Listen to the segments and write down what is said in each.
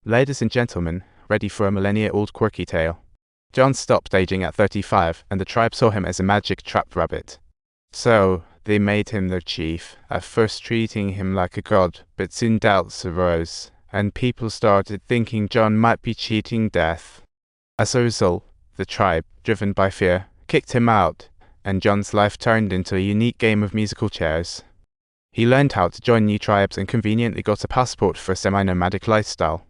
Ladies and gentlemen, ready for a millennia-old quirky tale. John stopped aging at 35, and the tribe saw him as a magic trap rabbit. So, they made him their chief, at first treating him like a god, but soon doubts arose, and people started thinking John might be cheating death. As a result, the tribe, driven by fear, kicked him out, and John's life turned into a unique game of musical chairs. He learned how to join new tribes and conveniently got a passport for a semi-nomadic lifestyle.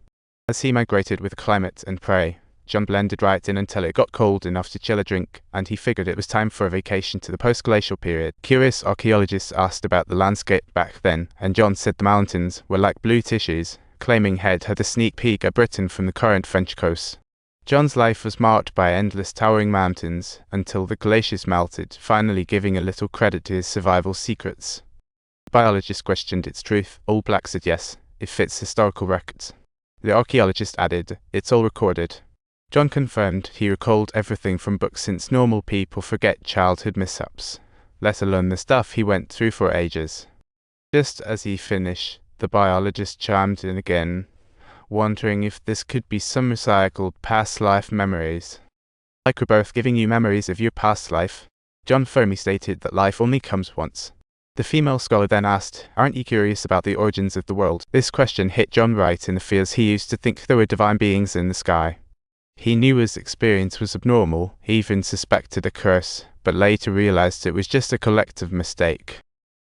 As he migrated with the climate and prey, John blended right in until it got cold enough to chill a drink, and he figured it was time for a vacation to the post-glacial period. Curious archaeologists asked about the landscape back then, and John said the mountains were like blue tissues, claiming he'd had a sneak peek at Britain from the current French coast. John's life was marked by endless towering mountains, until the glaciers melted, finally giving a little credit to his survival secrets. The biologist questioned its truth. All Black said yes, it fits historical records. The archaeologist added, it's all recorded. John confirmed he recalled everything from books since normal people forget childhood mishaps, let alone the stuff he went through for ages. Just as he finished, the biologist chimed in again, wondering if this could be some recycled past life memories. Like we're both giving you memories of your past life, John firmly stated that life only comes once. The female scholar then asked, aren't you curious about the origins of the world? This question hit John right in the feels he used to think there were divine beings in the sky. He knew his experience was abnormal, he even suspected a curse, but later realized it was just a collective mistake.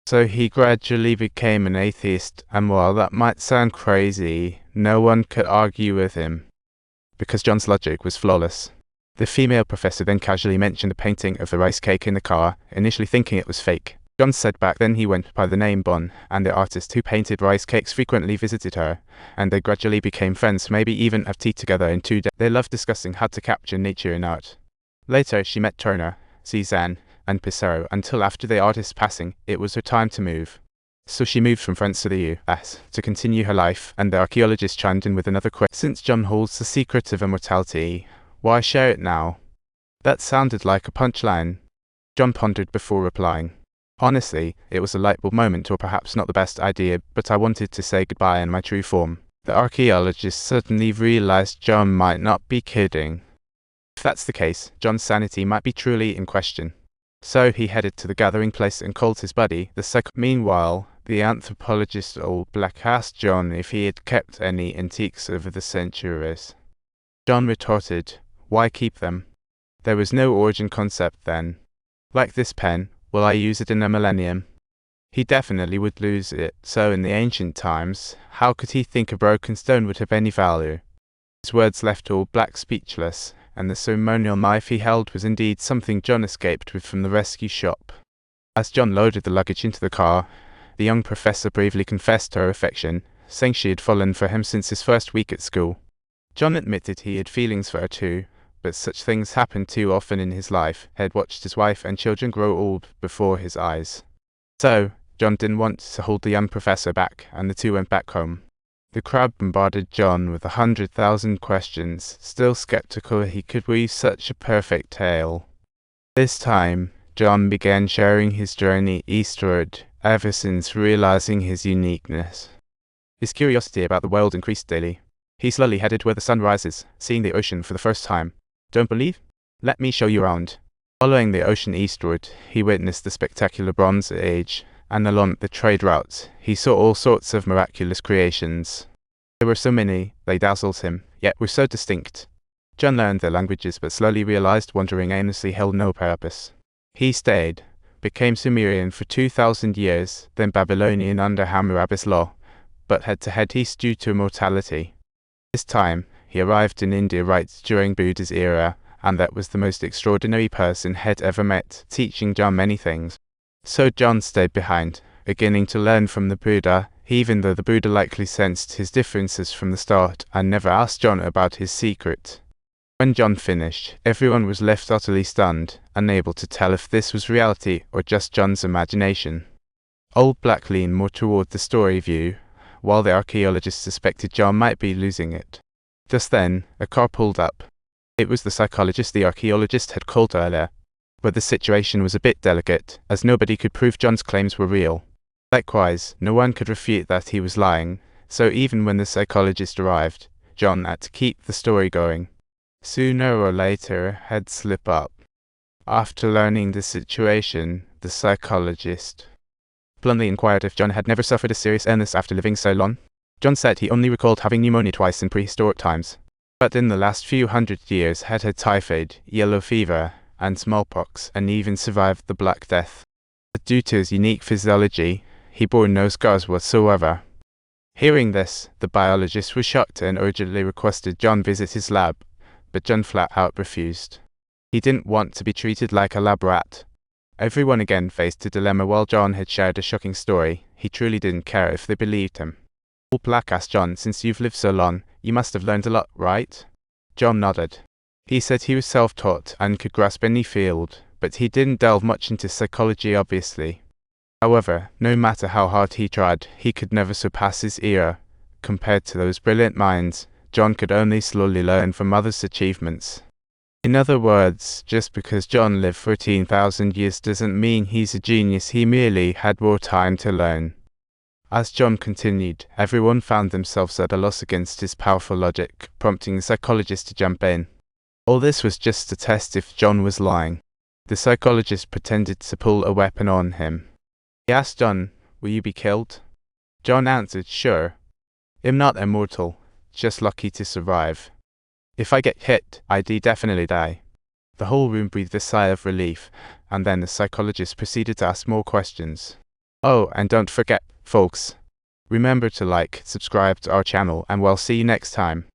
So he gradually became an atheist, and while that might sound crazy, no one could argue with him, because John's logic was flawless. The female professor then casually mentioned the painting of the rice cake in the car, initially thinking it was fake. John said back then he went by the name Bon, and the artist who painted rice cakes frequently visited her, and they gradually became friends, maybe even have tea together in 2 days. They loved discussing how to capture nature in art. Later she met Turner, Cézanne, and Pissarro, until after the artist's passing, it was her time to move. So she moved from France to the US to continue her life, and the archaeologist chimed in with another question. Since John holds the secret of immortality, why share it now? That sounded like a punchline. John pondered before replying. Honestly, it was a lightbulb moment, or perhaps not the best idea, but I wanted to say goodbye in my true form. The archaeologist suddenly realized John might not be kidding. If that's the case, John's sanity might be truly in question. So he headed to the gathering place and called his buddy, the psych. Meanwhile, the anthropologist Old Black asked John if he had kept any antiques over the centuries. John retorted, why keep them? There was no origin concept then. Like this pen, will I use it in a millennium? He definitely would lose it, so in the ancient times, how could he think a broken stone would have any value? His words left Old Black speechless, and the ceremonial knife he held was indeed something John escaped with from the rescue shop. As John loaded the luggage into the car, the young professor bravely confessed her affection, saying she had fallen for him since his first week at school. John admitted he had feelings for her too, but such things happened too often in his life. He had watched his wife and children grow old before his eyes. So, John didn't want to hold the young professor back, and the two went back home. The crowd bombarded John with 100,000 questions, still skeptical he could weave such a perfect tale. This time, John began sharing his journey eastward, ever since realizing his uniqueness. His curiosity about the world increased daily. He slowly headed where the sun rises, seeing the ocean for the first time. Don't believe? Let me show you around. Following the ocean eastward, he witnessed the spectacular Bronze Age, and along the trade routes, he saw all sorts of miraculous creations. There were so many, they dazzled him, yet were so distinct. John learned their languages, but slowly realized wandering aimlessly held no purpose. He stayed, became Sumerian for 2,000 years, then Babylonian under Hammurabi's law, but had to head east due to immortality. This time, he arrived in India right during Buddha's era, and that was the most extraordinary person he'd ever met, teaching John many things. So John stayed behind, beginning to learn from the Buddha, even though the Buddha likely sensed his differences from the start and never asked John about his secret. When John finished, everyone was left utterly stunned, unable to tell if this was reality or just John's imagination. Old Black leaned more toward the story view, while the archaeologist suspected John might be losing it. Just then, a car pulled up. It was the psychologist the archaeologist had called earlier, but the situation was a bit delicate, as nobody could prove John's claims were real. Likewise, no one could refute that he was lying, so even when the psychologist arrived, John at to keep the story going. Sooner or later, he'd slip up. After learning the situation, the psychologist bluntly inquired if John had never suffered a serious illness after living so long. John said he only recalled having pneumonia twice in prehistoric times, but in the last few hundred years had typhoid, yellow fever, and smallpox, and even survived the Black Death. But due to his unique physiology, he bore no scars whatsoever. Hearing this, the biologist was shocked and urgently requested John visit his lab, but John flat out refused. He didn't want to be treated like a lab rat. Everyone again faced a dilemma. While John had shared a shocking story, he truly didn't care if they believed him. All Black asked John, "Since you've lived so long, you must have learned a lot, right?" John nodded. He said he was self-taught and could grasp any field, but he didn't delve much into psychology, obviously. However, no matter how hard he tried, he could never surpass his era. Compared to those brilliant minds, John could only slowly learn from others' achievements. In other words, just because John lived 14,000 years doesn't mean he's a genius. He merely had more time to learn. As John continued, everyone found themselves at a loss against his powerful logic, prompting the psychologist to jump in. All this was just to test if John was lying. The psychologist pretended to pull a weapon on him. He asked John, "Will you be killed?" John answered, "Sure. I'm not immortal, just lucky to survive. If I get hit, I'd definitely die." The whole room breathed a sigh of relief, and then the psychologist proceeded to ask more questions. Oh, and don't forget, folks, remember to like, subscribe to our channel, and we'll see you next time.